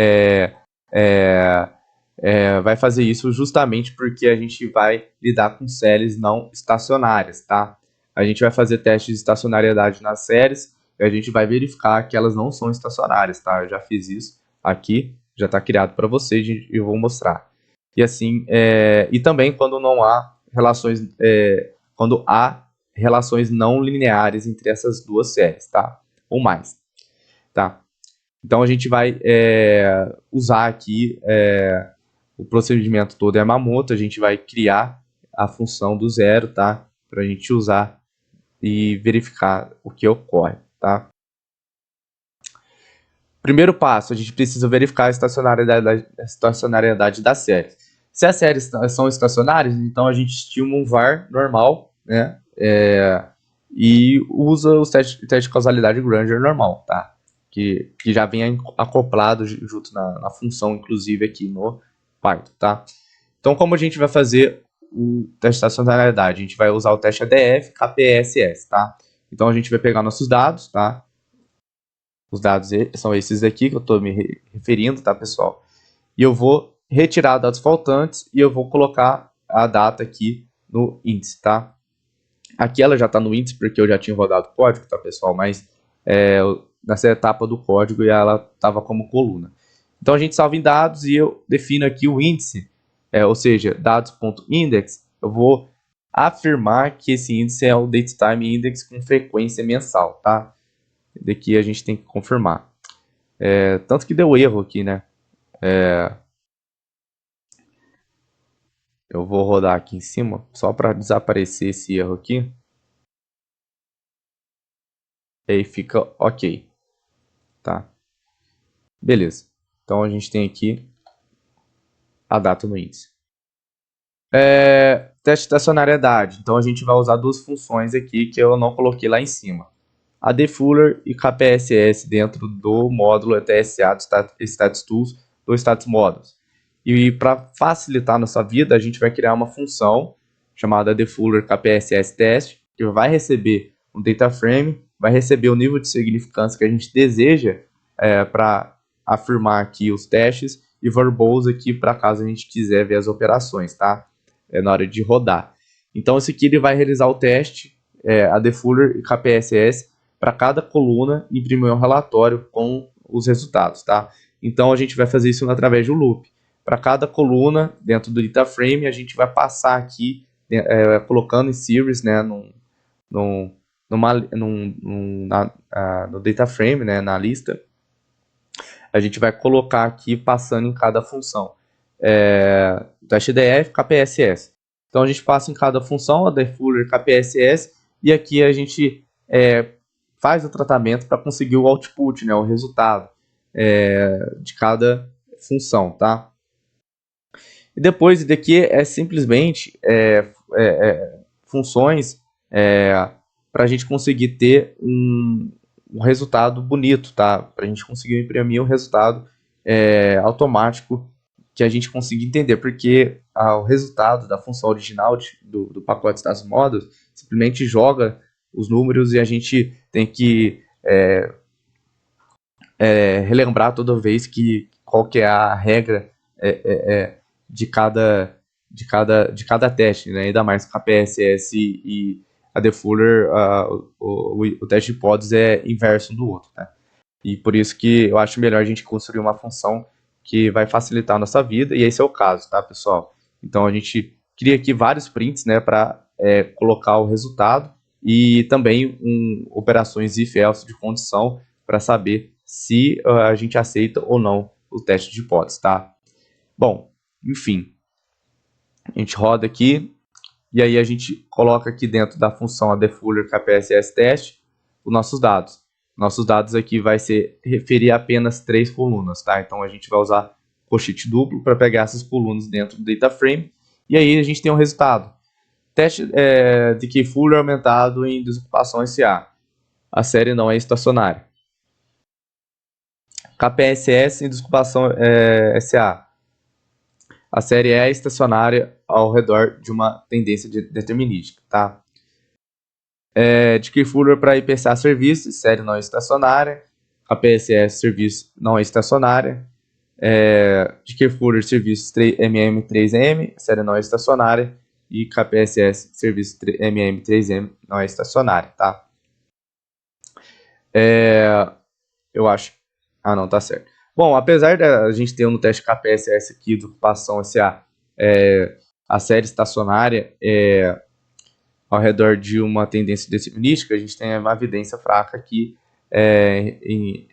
vai fazer isso justamente porque a gente vai lidar com séries não estacionárias, tá? A gente vai fazer testes de estacionariedade nas séries e a gente vai verificar que elas não são estacionárias, tá? Eu já fiz isso aqui, já está criado para vocês e eu vou mostrar. E assim, e também quando não há relações, quando há relações não lineares entre essas duas séries, tá? Ou mais, tá? Então a gente vai usar aqui o procedimento todo é Yamamoto, a gente vai criar a função do zero, tá? Para a gente usar e verificar o que ocorre, tá? Primeiro passo, a gente precisa verificar a estacionariedade das séries. Se as séries são estacionárias, então a gente estima um var normal, né? E usa o teste de causalidade Granger normal, tá? Que já vem acoplado junto na função, inclusive aqui no Python, tá? Então, como a gente vai fazer o teste de estacionariedade? A gente vai usar o teste ADF, KPSS, tá? Então, a gente vai pegar nossos dados, tá? Os dados são esses aqui que eu estou me referindo, tá, pessoal? E eu vou retirar dados faltantes e eu vou colocar a data aqui no índice, tá? Aqui ela já está no índice porque eu já tinha rodado o código, tá, pessoal? Mas nessa etapa do código ela estava como coluna. Então a gente salva em dados e eu defino aqui o índice, ou seja, dados.index. Eu vou afirmar que esse índice é o datetime index com frequência mensal, tá? Daqui a gente tem que confirmar. Tanto que deu erro aqui, né? Eu vou rodar aqui em cima só para desaparecer esse erro aqui. E aí fica ok, tá? Beleza. Então a gente tem aqui a data no índice. Teste de estacionariedade. Então a gente vai usar duas funções aqui que eu não coloquei lá em cima. A defuller e KPSS dentro do módulo ETSA do Status Tools do Status Modules. E para facilitar a nossa vida, a gente vai criar uma função chamada defuller KPSS test, que vai receber um data frame, vai receber o nível de significância que a gente deseja para afirmar aqui os testes e verbose aqui para caso a gente quiser ver as operações, tá? Na hora de rodar. Então, esse aqui ele vai realizar o teste, a defuller e KPSS, para cada coluna imprimir um relatório com os resultados, tá? Então, a gente vai fazer isso através do loop. Para cada coluna, dentro do data frame, a gente vai passar aqui, colocando em series, né, no data frame, né, na lista, a gente vai colocar aqui passando em cada função. Teste DF, KPSS. Então a gente passa em cada função, a defuller, KPSS, e aqui a gente faz o tratamento para conseguir o output, né, o resultado de cada função, tá? E depois daqui é simplesmente funções para a gente conseguir ter um resultado bonito, tá? Para a gente conseguir imprimir um resultado automático que a gente consiga entender, porque o resultado da função original do pacote das modas simplesmente joga os números e a gente tem que relembrar toda vez qual que é a regra de cada teste, né? Ainda mais com a PSS e a defuller, o teste de pods é inverso um do outro, né? E por isso que eu acho melhor a gente construir uma função que vai facilitar a nossa vida, e esse é o caso, tá, pessoal? Então a gente cria aqui vários prints, né, para colocar o resultado e também operações if else de condição para saber se a gente aceita ou não o teste de hipótese, tá? Bom, enfim, a gente roda aqui e aí a gente coloca aqui dentro da função a defuller KPSS test os nossos dados. Nossos dados aqui vai ser referir a apenas 3 colunas, tá? Então a gente vai usar colchete duplo para pegar essas colunas dentro do data frame e aí a gente tem um resultado. Teste de Keyfuller aumentado em desocupação SA. A série não é estacionária. KPSS em desocupação SA. A série é estacionária ao redor de uma tendência determinística, tá? De Keyfuller para IPCA serviço, série não é estacionária. KPSS serviço não é estacionária. De Keyfuller serviço MM3M, série não é estacionária. E KPSS serviço MM3M não é estacionária, tá? Eu acho. Ah, não, tá certo. Bom, apesar da gente ter no teste KPSS aqui de ocupação SA a série estacionária ao redor de uma tendência determinística, a gente tem uma evidência fraca aqui em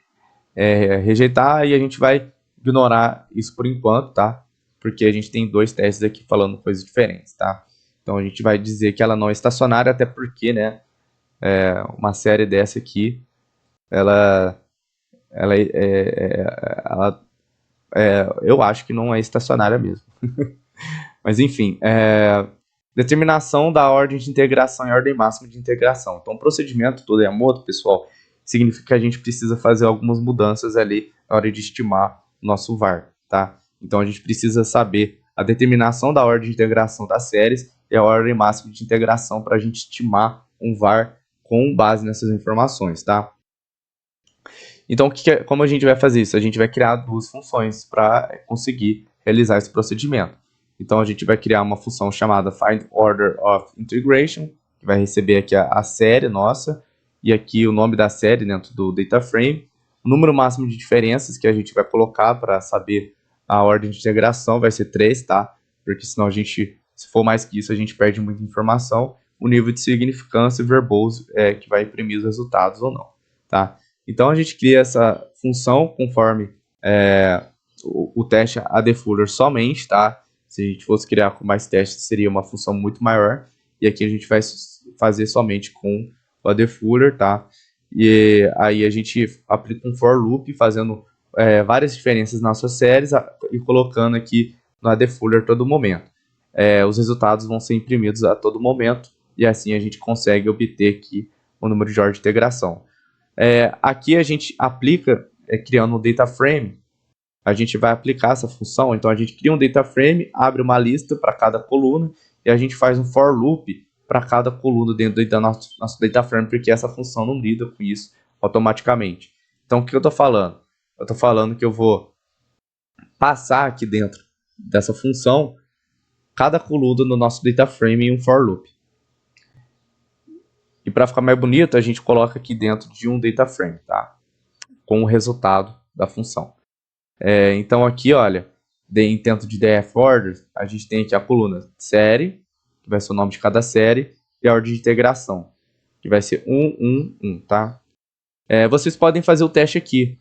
rejeitar e a gente vai ignorar isso por enquanto, tá? Porque a gente tem 2 testes aqui falando coisas diferentes, tá? Então a gente vai dizer que ela não é estacionária, até porque, né, uma série dessa aqui, eu acho que não é estacionária mesmo. Mas enfim, determinação da ordem de integração e ordem máxima de integração. Então, o procedimento todo Emoto, pessoal, significa que a gente precisa fazer algumas mudanças ali na hora de estimar o nosso VAR, tá? Então, a gente precisa saber a determinação da ordem de integração das séries e a ordem máxima de integração para a gente estimar um VAR com base nessas informações, tá? Então, como a gente vai fazer isso? A gente vai criar 2 funções para conseguir realizar esse procedimento. Então a gente vai criar uma função chamada find order of integration, que vai receber aqui a série nossa, e aqui o nome da série dentro do data frame, o número máximo de diferenças que a gente vai colocar para saber a ordem de integração vai ser 3, tá? Porque senão a gente, se for mais que isso, a gente perde muita informação. O nível de significância verboso que vai imprimir os resultados ou não, tá? Então a gente cria essa função conforme o teste AD Fuller somente, tá? Se a gente fosse criar com mais testes, seria uma função muito maior. E aqui a gente vai fazer somente com o AD Fuller, tá? E aí a gente aplica um for loop fazendo várias diferenças nas nossas séries e colocando aqui no AD Fuller todo momento. Os resultados vão ser imprimidos a todo momento e assim a gente consegue obter aqui o número de ordem de integração. Aqui a gente aplica, criando um data frame, a gente vai aplicar essa função. Então a gente cria um data frame, abre uma lista para cada coluna e a gente faz um for loop para cada coluna dentro do nosso data frame, porque essa função não lida com isso automaticamente. Então o que eu estou falando? Eu estou falando que eu vou passar aqui dentro dessa função cada coluna no nosso data frame em um for loop. E para ficar mais bonito, a gente coloca aqui dentro de um data frame, tá? Com o resultado da função. Então aqui, olha, dentro de df orders, a gente tem aqui a coluna série, que vai ser o nome de cada série, e a ordem de integração, que vai ser 1, 1, 1, tá? Vocês podem fazer o teste aqui.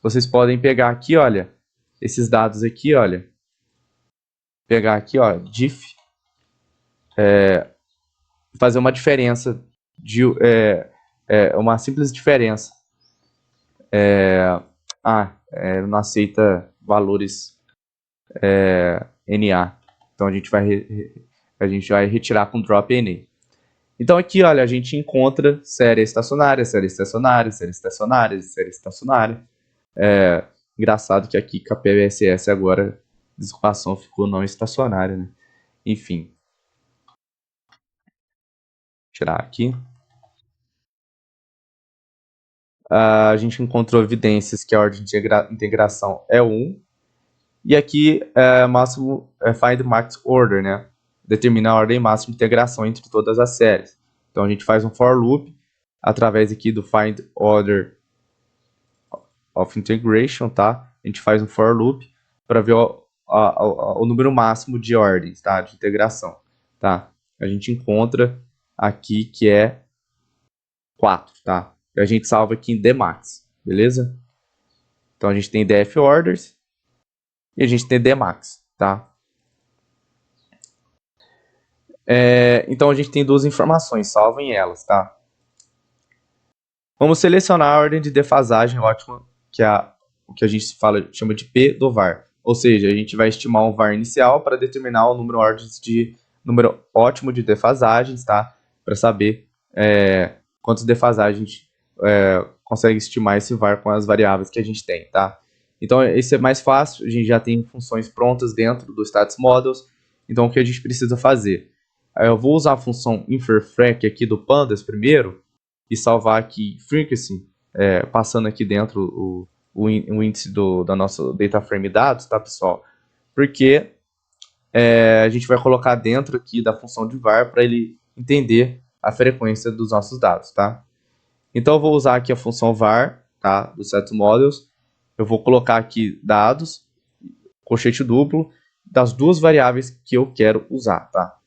Vocês podem pegar aqui, olha, esses dados aqui, olha. Pegar aqui, ó, diff, fazer uma diferença, uma simples diferença. Não aceita valores NA. Então a gente vai retirar com drop NA. Então aqui, olha, a gente encontra série estacionária, série estacionária, série estacionária, série estacionária. Engraçado que aqui com a PSS agora a desocupação ficou não estacionária, né? Enfim. Tirar aqui. A gente encontrou evidências que a ordem de integração é 1. E aqui máximo find max order, né? Determina a ordem máxima de integração entre todas as séries. Então a gente faz um for loop através aqui do find order of integration, tá? A gente faz um for loop para ver o número máximo de ordens, tá? De integração, tá? A gente encontra aqui que é 4, tá? A gente salva aqui em dmax, beleza? Então a gente tem df orders e a gente tem dmax, tá? Então a gente tem duas informações, salvem elas, tá? Vamos selecionar a ordem de defasagem ótima, que é o que a gente chama de P do var. Ou seja, a gente vai estimar um var inicial para determinar o número ótimo de defasagens, tá? Para saber quantas defasagens consegue estimar esse var com as variáveis que a gente tem, tá? Então, esse é mais fácil, a gente já tem funções prontas dentro do Status Models. Então, o que a gente precisa fazer? Eu vou usar a função inferFrac aqui do Pandas primeiro e salvar aqui frequency, passando aqui dentro o índice da nossa data frame dados, tá, pessoal? Porque a gente vai colocar dentro aqui da função de var para ele entender a frequência dos nossos dados, tá? Então, eu vou usar aqui a função var, tá, do Status Models. Eu vou colocar aqui dados, colchete duplo, das duas variáveis que eu quero usar, tá?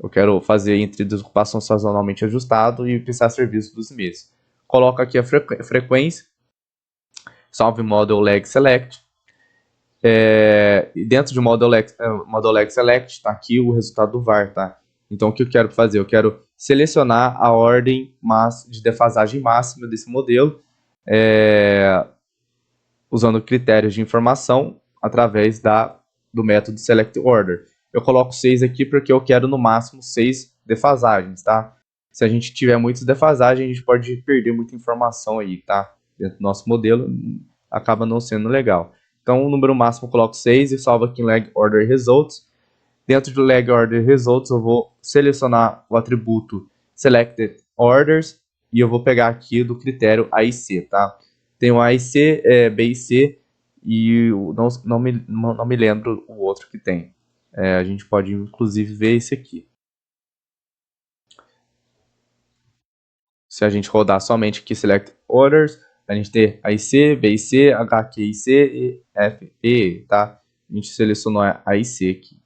Eu quero fazer entre desocupação sazonalmente ajustado e pensar serviço dos meses. Coloco aqui a frequência, salve model lag select. E dentro de model lag select está aqui o resultado do var, tá? Então o que eu quero fazer? Eu quero selecionar a ordem de defasagem máxima desse modelo, usando critérios de informação através do método select order. Eu coloco 6 aqui porque eu quero no máximo 6 defasagens, tá? Se a gente tiver muitas defasagens, a gente pode perder muita informação aí, tá? Dentro do nosso modelo, acaba não sendo legal. Então, o número máximo eu coloco 6 e salvo aqui em lag order results. Dentro do lag order results, eu vou selecionar o atributo selected orders e eu vou pegar aqui do critério A e C, tá? Tem o A e C, B e C e não me lembro o outro que tem. A gente pode inclusive ver esse aqui. Se a gente rodar somente aqui Select Orders, a gente ter AIC, BIC, HQIC e FP, tá? A gente selecionou a AIC aqui.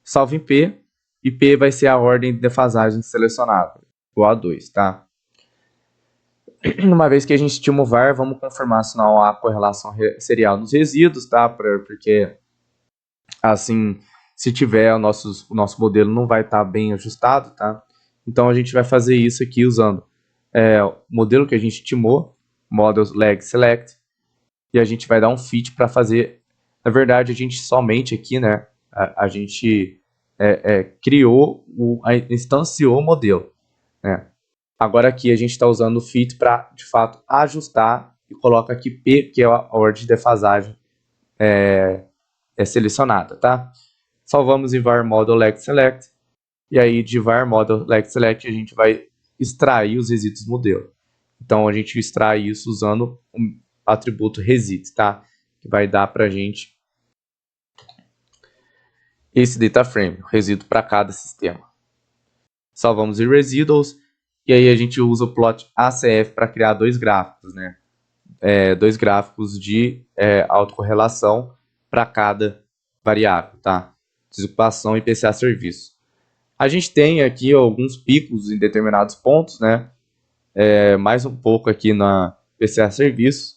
Salvo em P, e P vai ser a ordem de defasagem selecionada, igual a 2, tá? Uma vez que a gente estima o VAR, vamos confirmar se não há correlação serial nos resíduos, tá? Porque, assim, se tiver, o nosso modelo não vai estar bem ajustado, tá? Então, a gente vai fazer isso aqui usando o modelo que a gente estimou, models leg select, e a gente vai dar um fit para fazer. Na verdade, a gente somente aqui, né? A gente criou, instanciou o modelo, né? Agora aqui a gente está usando o fit para, de fato, ajustar e coloca aqui P, que é a ordem de defasagem selecionada, tá? Salvamos em var model leg select, e aí de var model leg select a gente vai extrair os resíduos modelo. Então a gente extrai isso usando o atributo resist, tá? Que vai dar para a gente esse data frame, o resíduo para cada sistema. Salvamos em residuals, e aí a gente usa o plot ACF para criar dois gráficos, né? Dois gráficos de autocorrelação para cada variável, tá? Desocupação e PCA serviço. A gente tem aqui alguns picos em determinados pontos, né? Mais um pouco aqui na PCA serviço.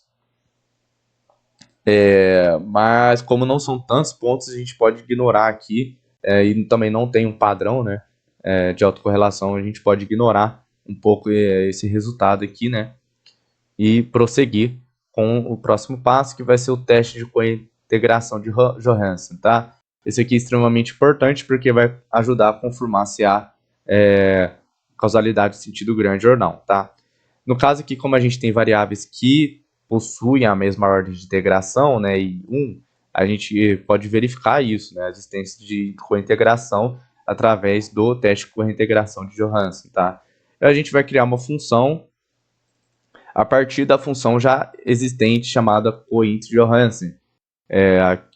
Mas como não são tantos pontos, a gente pode ignorar aqui, e também não tem um padrão, né, de autocorrelação, a gente pode ignorar um pouco esse resultado aqui, né, e prosseguir com o próximo passo, que vai ser o teste de cointegração de Johansen, tá? Esse aqui é extremamente importante porque vai ajudar a confirmar se há causalidade de sentido grande ou não, tá? No caso aqui, como a gente tem variáveis que possuem a mesma ordem de integração, né, e a gente pode verificar isso, né, a existência de cointegração através do teste de cointegração de Johansen, tá? E a gente vai criar uma função a partir da função já existente chamada coint Johansen,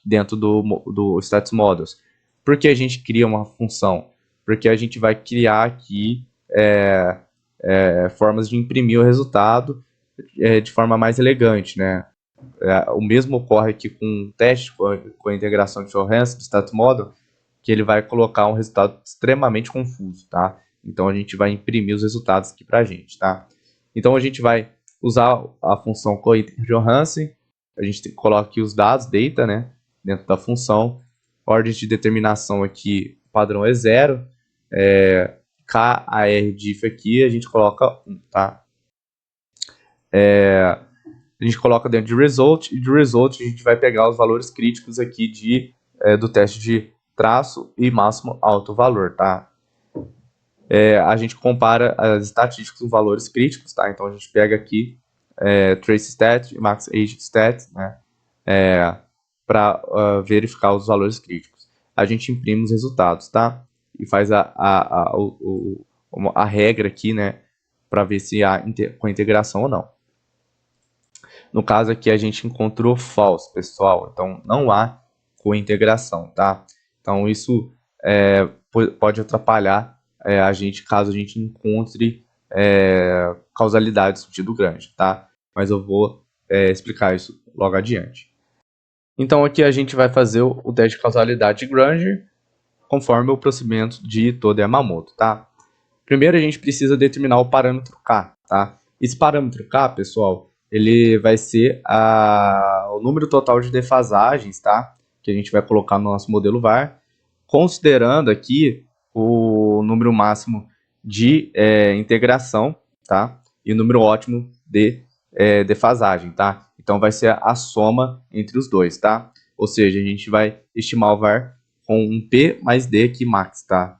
dentro do status models. Por que a gente cria uma função? Porque a gente vai criar aqui formas de imprimir o resultado de forma mais elegante, né? O mesmo ocorre aqui com um teste com a integração de Johansen do status model, que ele vai colocar um resultado extremamente confuso, tá? Então a gente vai imprimir os resultados aqui para a gente, tá? Então a gente vai usar a função coint_Johansen, a gente coloca aqui os dados, data, né, dentro da função, ordens de determinação aqui, o padrão é 0, KARDIF aqui, a gente coloca 1, tá? A gente coloca dentro de result, e de result a gente vai pegar os valores críticos aqui do teste de traço e máximo alto valor, tá? A gente compara as estatísticas com valores críticos, tá? Então a gente pega aqui trace stat e max age stat, né? Para verificar os valores críticos. A gente imprime os resultados, tá? E faz a regra aqui, né? Para ver se há com integração ou não. No caso aqui a gente encontrou false, pessoal. Então não há cointegração, tá? Então isso pode atrapalhar a gente caso a gente encontre causalidade de sentido grande, tá? Mas eu vou explicar isso logo adiante. Então aqui a gente vai fazer o teste de causalidade de Granger conforme o procedimento de Toda e Yamamoto, tá? Primeiro a gente precisa determinar o parâmetro K, tá? Esse parâmetro K, pessoal, ele vai ser o número total de defasagens, tá? Que a gente vai colocar no nosso modelo VAR, considerando aqui o número máximo de integração, tá? E o número ótimo de defasagem, tá? Então vai ser a soma entre os dois, tá? Ou seja, a gente vai estimar o VAR com um P mais D aqui max, tá?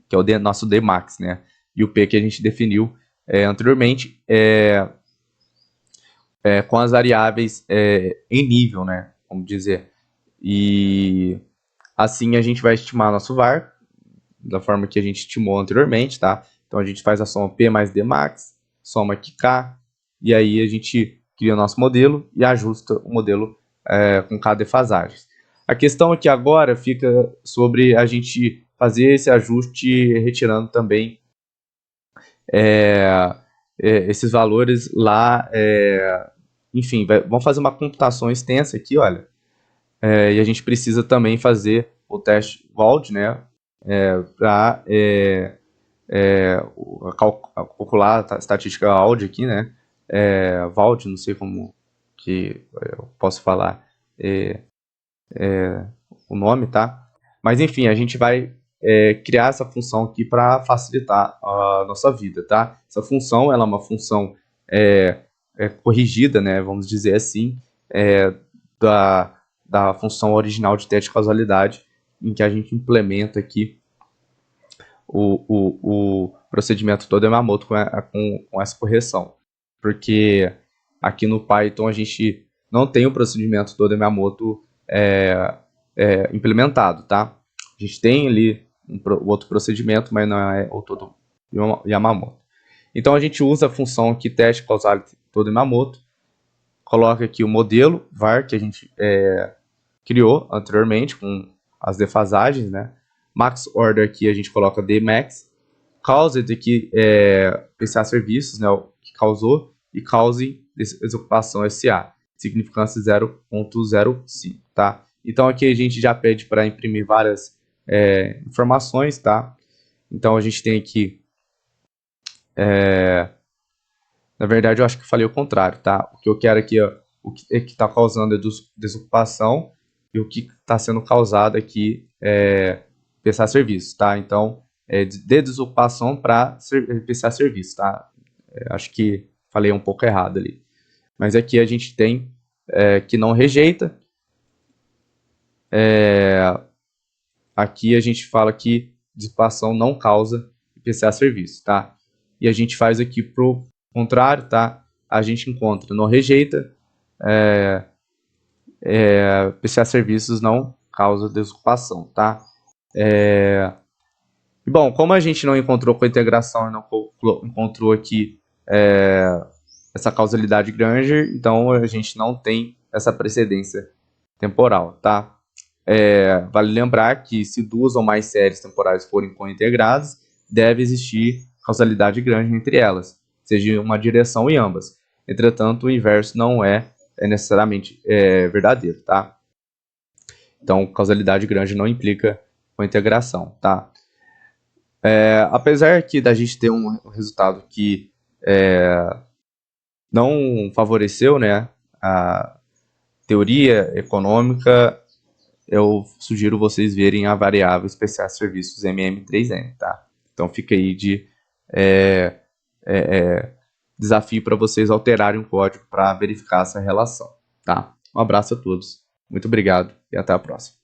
Que é o nosso D max, né? E o P que a gente definiu anteriormente com as variáveis em nível, né? Vamos dizer. E assim a gente vai estimar nosso VAR da forma que a gente estimou anteriormente, tá? Então a gente faz a soma P mais D max, soma aqui K, e aí a gente cria o nosso modelo e ajusta o modelo com K defasagens. A questão aqui agora fica sobre a gente fazer esse ajuste retirando também esses valores lá, enfim, vamos fazer uma computação extensa aqui, olha, e a gente precisa também fazer o teste VALD, né, para calcular a estatística AUD aqui, né, VALD, não sei como que eu posso falar o nome, tá? Mas enfim, a gente vai criar essa função aqui para facilitar a nossa vida, tá? Essa função, ela é uma função corrigida, né, vamos dizer assim, da função original de teste de causalidade, em que a gente implementa aqui o procedimento todo Yamamoto com essa correção. Porque aqui no Python a gente não tem o procedimento todo Yamamoto implementado, tá? A gente tem ali o outro procedimento, mas não é o todo Yamamoto. Então a gente usa a função aqui teste causality todo Yamamoto, coloca aqui o modelo var que a gente criou anteriormente com as defasagens, né? Max order aqui a gente coloca dmax, caused aqui PCA serviços, né, o que causou, e cause desocupação SA, significância 0.05, tá? Então aqui a gente já pede para imprimir várias informações, tá? Então a gente tem aqui, na verdade eu acho que falei o contrário, tá? O que eu quero aqui, ó, o que está causando é desocupação e o que está sendo causado aqui é PCA serviço, tá? Então, de desocupação para PCA serviço, tá? Acho que falei um pouco errado ali. Mas aqui a gente tem que não rejeita. Aqui a gente fala que dissipação não causa IPCA serviço, tá? E a gente faz aqui pro contrário, tá? A gente encontra não rejeita, IPCA serviços não causa desocupação, tá? Bom, como a gente não encontrou com a integração e não encontrou aqui essa causalidade Granger, então a gente não tem essa precedência temporal, tá? Vale lembrar que se duas ou mais séries temporais forem co-integradas, deve existir causalidade Granger entre elas, seja uma direção em ambas. Entretanto, o inverso não é necessariamente verdadeiro, tá? Então, causalidade Granger não implica co-integração, tá? Apesar aqui da gente ter um resultado que não favoreceu, né, a teoria econômica, eu sugiro vocês verem a variável especial serviços MM3N, tá? Então fica aí de desafio para vocês alterarem o código para verificar essa relação, tá? Um abraço a todos, muito obrigado e até a próxima.